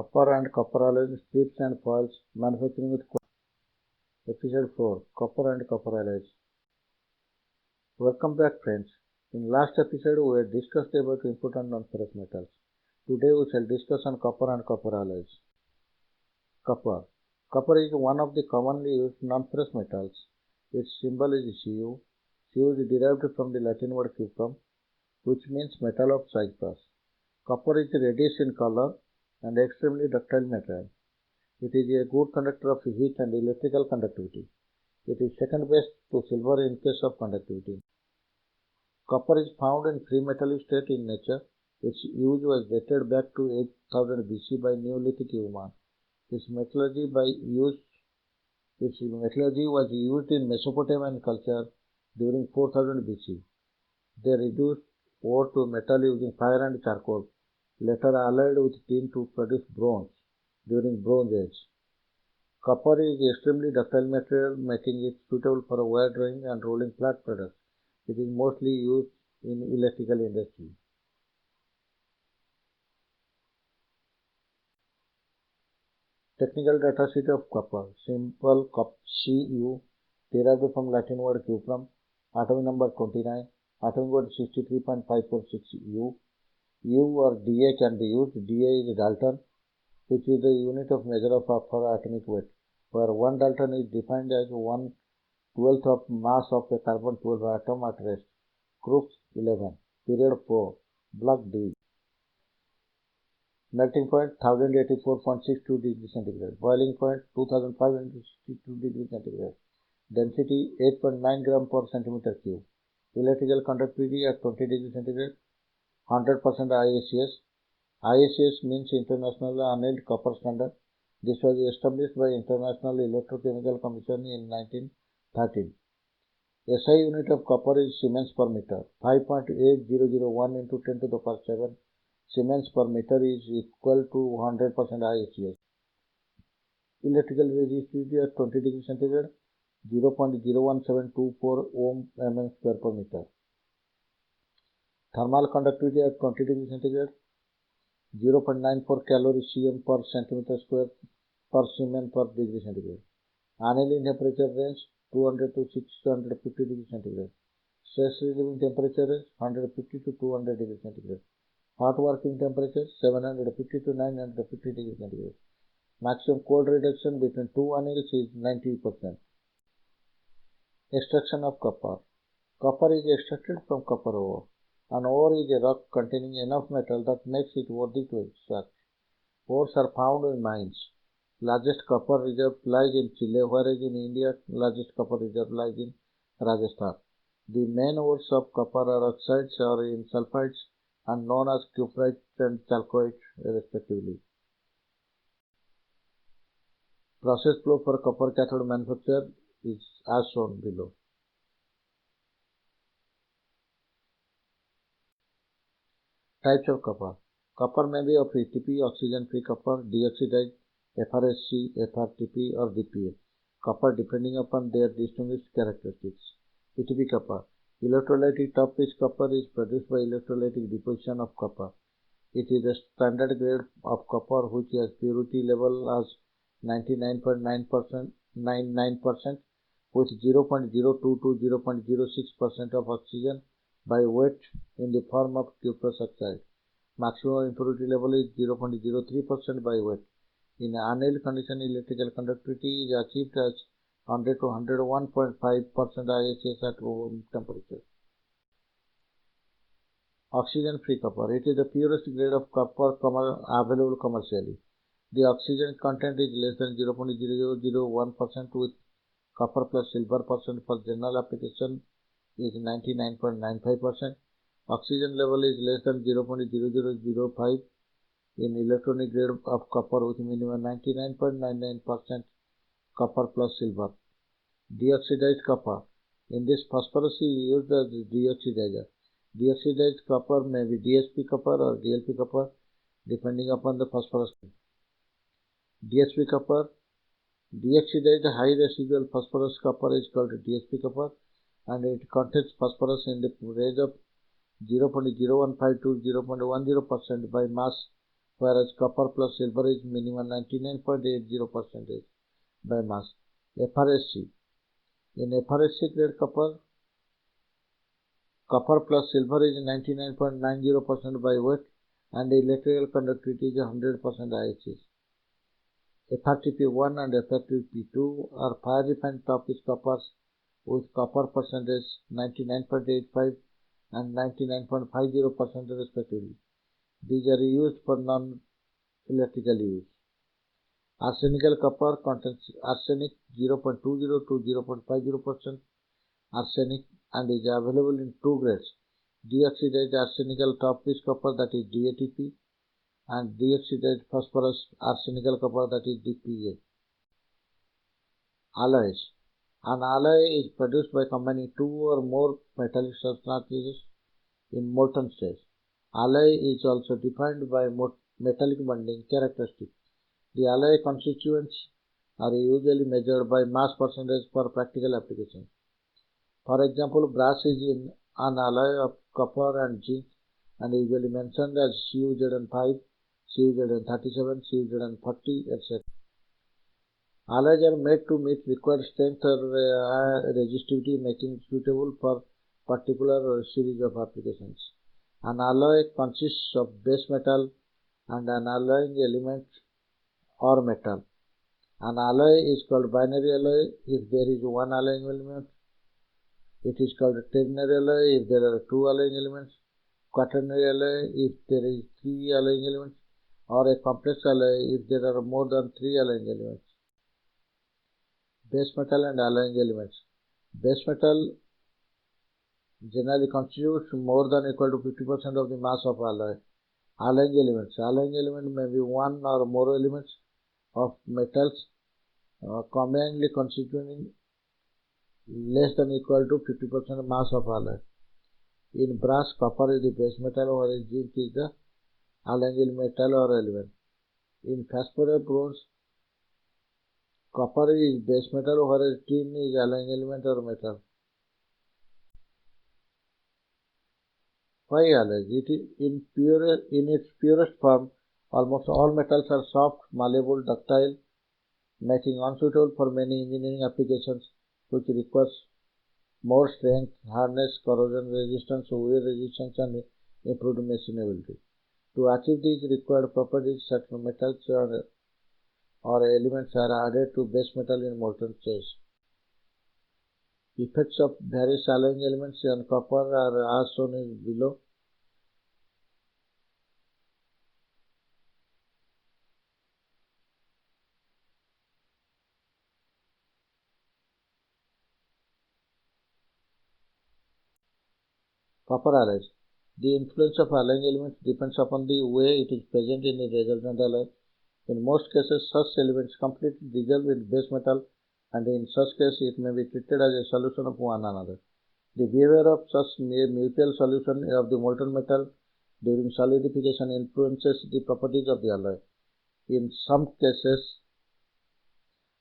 Copper and copper alloys, strips and foils, manufacturing with Episode 4 Copper and Copper Alloys. Welcome back, friends. In last episode, we had discussed about important non-ferrous metals. Today, we shall discuss on copper and copper alloys. Copper. Copper is one of the commonly used non-ferrous metals. Its symbol is Cu. Cu is derived from the Latin word cuprum, which means metal of Cyprus. Copper is reddish in color and extremely ductile material. It is a good conductor of heat and electrical conductivity. It is second best to silver in case of conductivity. Copper is found in free metallic state in nature. Its use was dated back to 8000 BC by Neolithic human. Its metallurgy was used in Mesopotamian culture during 4000 BC. They reduced ore to metal using fire and charcoal, later alloyed with tin to produce bronze during Bronze Age. Copper is extremely ductile material, making it suitable for wire drawing and rolling flat products. It is mostly used in electrical industry. Technical data sheet of copper. Symbol Cu, derived from Latin word cuprum. Atomic number 29. Atomic word 63.546 U. U or Da can be used. Da is Dalton, which is the unit of measure for atomic weight, where 1 Dalton is defined as 1/12th of mass of a carbon-12 atom at rest. Crookes 11. Period 4. Block D. Melting point 1084.62 degrees centigrade. Boiling point 2562 degrees centigrade. Density 8.9 gram per centimeter cube. Electrical conductivity at 20 degrees centigrade. 100% ISCS. ISCS means International Annealed Copper Standard. This was established by International Electrochemical Commission in 1913. SI unit of copper is Siemens per meter. 5.8001 into 10 to the power 7 Siemens per meter is equal to 100% ISCS. Electrical resistivity at 20 degrees centigrade 0.01724 ohm mm square per meter. Thermal conductivity at 20 degrees centigrade 0.94 calorie cm per centimeter square per Siemens per degree centigrade. Annealing temperature range 200 to 650 degrees centigrade. Stress relieving temperature is 150 to 200 degrees centigrade. Hot working temperature 750 to 950 degrees centigrade. Maximum cold reduction between two anneals is 90%. Extraction of copper. Copper is extracted from copper ore. An ore is a rock containing enough metal that makes it worthy to extract. Ores are found in mines. Largest copper reserve lies in Chile, whereas in India, largest copper reserve lies in Rajasthan. The main ores of copper are oxides or in sulfides and known as cuprites and chalcoites respectively. Process flow for copper cathode manufacture is as shown below. Types of copper. Copper may be of ETP, oxygen-free copper, deoxidized, FRSC, FRTP or DPA. Copper depending upon their distinguished characteristics. ETP copper. Electrolytic top pitch copper is produced by electrolytic deposition of copper. It is a standard grade of copper which has purity level as 99.99% with 0.02 to 0.06% of oxygen by weight in the form of cuprous oxide. Maximum impurity level is 0.03% by weight. In annealed condition, electrical conductivity is achieved as 100 to 101.5% ISCS at room temperature. Oxygen-free copper. It is the purest grade of copper available commercially. The oxygen content is less than 0.0001% with copper plus silver percent for general application is 99.95%. Oxygen level is less than 0.0005 in electronic grade of copper with minimum 99.99% copper plus silver. Deoxidized copper. In this phosphorus is used as deoxidizer. Deoxidized copper may be DSP copper or DLP copper depending upon the phosphorus. DSP copper. Deoxidized high residual phosphorus copper is called DSP copper and it contains phosphorus in the range of 0.015 to 0.10% by mass whereas copper plus silver is minimum 99.80% by mass. FRSC. In FRSC grade copper plus silver is 99.90% by weight and electrical conductivity is 100% IHS. FRTP1 and FRTP2 are fire refined top pitch coppers with copper percentage 99.85 and 99.50% respectively. These are used for non-electrical use. Arsenical copper contains arsenic 0.20 to 0.50% arsenic and is available in two grades: deoxidized arsenical top pitch copper, that is DATP, and deoxidized phosphorus arsenical copper, that is DPA. Alloys. An alloy is produced by combining two or more metallic substances in molten state. Alloy is also defined by metallic bonding characteristics. The alloy constituents are usually measured by mass percentage for practical applications. For example, brass is in an alloy of copper and zinc and usually mentioned as CuZn5, CuZn37, CuZn40, etc. Alloys are made to meet required strength or resistivity, making it suitable for particular series of applications. An alloy consists of base metal and an alloying element or metal. An alloy is called binary alloy if there is one alloying element. It is called a ternary alloy if there are two alloying elements, quaternary alloy if there is three alloying elements, or a complex alloy if there are more than three alloying elements. Base metal and alloying elements. Base metal generally constitutes more than equal to 50% of the mass of alloy. Alloying elements. Alloying element may be one or more elements of metals combinedly constituting less than equal to 50% mass of alloy. In brass, copper is the base metal, whereas zinc is the alloying metal or element. In phosphorus bronze, copper is base metal, whereas tin is alloying element or metal. Why alloys? In its purest form, almost all metals are soft, malleable, ductile, making unsuitable for many engineering applications which requires more strength, hardness, corrosion resistance, wear resistance, and improved machinability. To achieve these required properties, certain metals or elements are added to base metal in molten state. Effects of various alloying elements on copper are as shown below. Copper alloys. The influence of alloying elements depends upon the way it is present in the resultant alloy. In most cases, such elements completely dissolve in base metal, and in such case, it may be treated as a solution of one another. The behavior of such mutual solution of the molten metal during solidification influences the properties of the alloy. In some cases,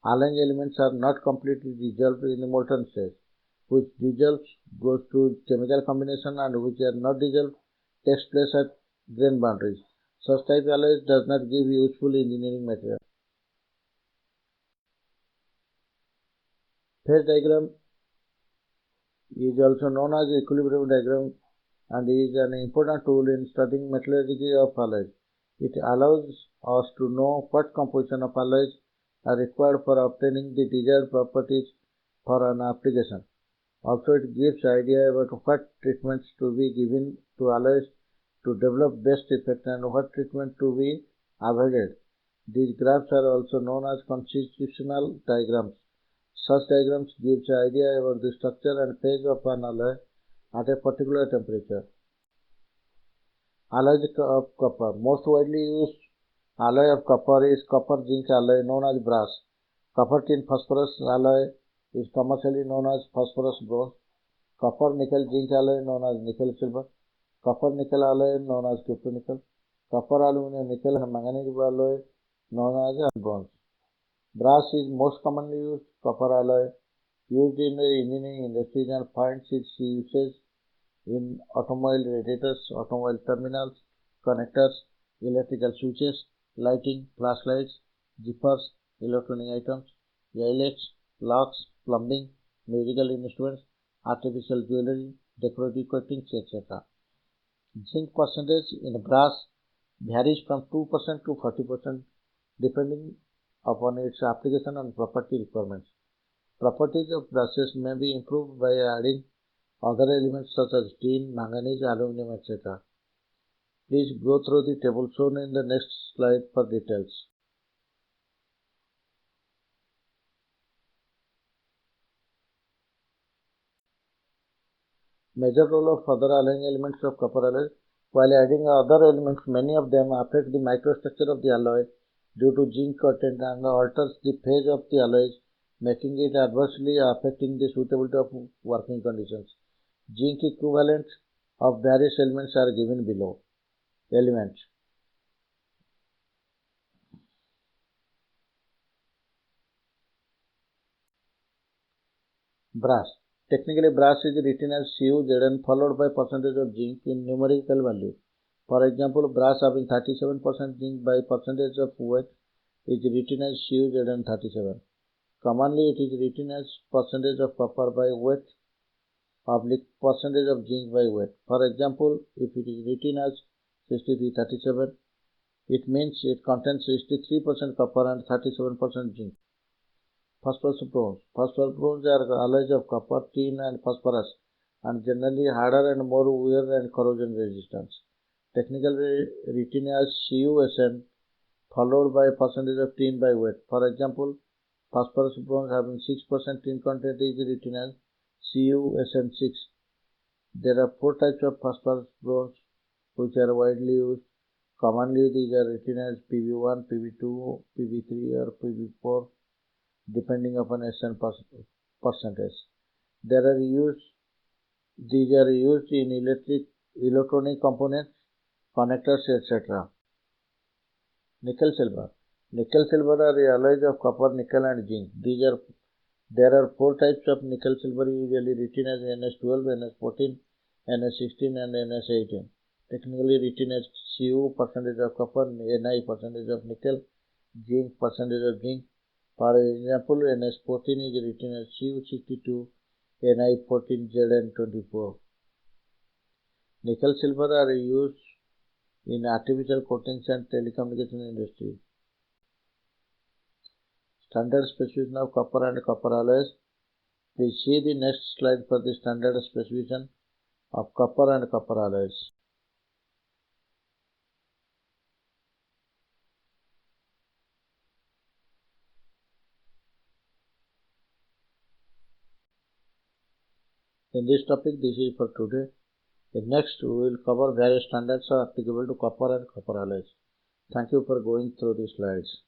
alloying elements are not completely dissolved in the molten state. Which dissolves goes to chemical combination, and which are not dissolved takes place at grain boundaries. Such type alloys does not give useful engineering material. Phase diagram is also known as equilibrium diagram and is an important tool in studying metallurgy of alloys. It allows us to know what composition of alloys are required for obtaining the desired properties for an application. Also, it gives idea about what treatments to be given to alloys to develop best effect and what treatment to be avoided. These graphs are also known as constitutional diagrams. Such diagrams gives idea about the structure and phase of an alloy at a particular temperature. Alloys of copper. Most widely used alloy of copper is copper zinc alloy known as brass. Copper tin phosphorus alloy is commercially known as phosphorus bronze. Copper nickel zinc alloy known as nickel silver. Copper nickel alloy known as cryptonickel. Copper aluminum nickel and manganese alloy known as bronze. Brass is most commonly used copper alloy used in the engineering industries and finds its usage in automobile radiators, automobile terminals, connectors, electrical switches, lighting, flashlights, zippers, electronic items, eyelets, locks, plumbing, musical instruments, artificial jewelry, decorative coatings, etc. Zinc percentage in brass varies from 2% to 40% depending upon its application and property requirements. Properties of brushes may be improved by adding other elements such as tin, manganese, aluminum, etc. Please go through the table shown in the next slide for details. Major role of other alloying elements of copper alloy. While adding other elements, many of them affect the microstructure of the alloy due to zinc content and alters the phase of the alloys, making it adversely affecting the suitability of working conditions. Zinc equivalents of various elements are given below. Elements. Brass. Technically, brass is written as CuZn followed by percentage of zinc in numerical value. For example, brass having 37% zinc by percentage of weight is written as CuZn37. Commonly, it is written as percentage of copper by weight oblique percentage of zinc by weight. For example, if it is written as 6337, it means it contains 63% copper and 37% zinc. Phosphorus bronze. Phosphorus bronze are alloys of copper, tin, and phosphorus, and generally harder and more wear and corrosion resistance. Technically written as CuSn followed by percentage of tin by weight. For example, phosphorus bronze having 6% tin content is written as CuSn6. There are 4 types of phosphorus bronze which are widely used. Commonly these are written as Pb1, Pb2, Pb3 or Pb4 depending upon SN percentage. These are used in electronic components, connectors, etc. Nickel silver. Nickel silver are alloys of copper, nickel and zinc. There are 4 types of nickel silver usually written as NS12, NS14, NS16 and NS18. Technically written as Cu percentage of copper, Ni percentage of nickel, zinc percentage of zinc. For example, NS14 is written as Cu62, Ni14, Zn24. Nickel silver are used in artificial coatings and telecommunication industry. Standard specification of copper and copper alloys. Please see the next slide for the standard specification of copper and copper alloys. In this topic, this is for today. In next, we will cover various standards applicable to copper and copper alloys. Thank you for going through the slides.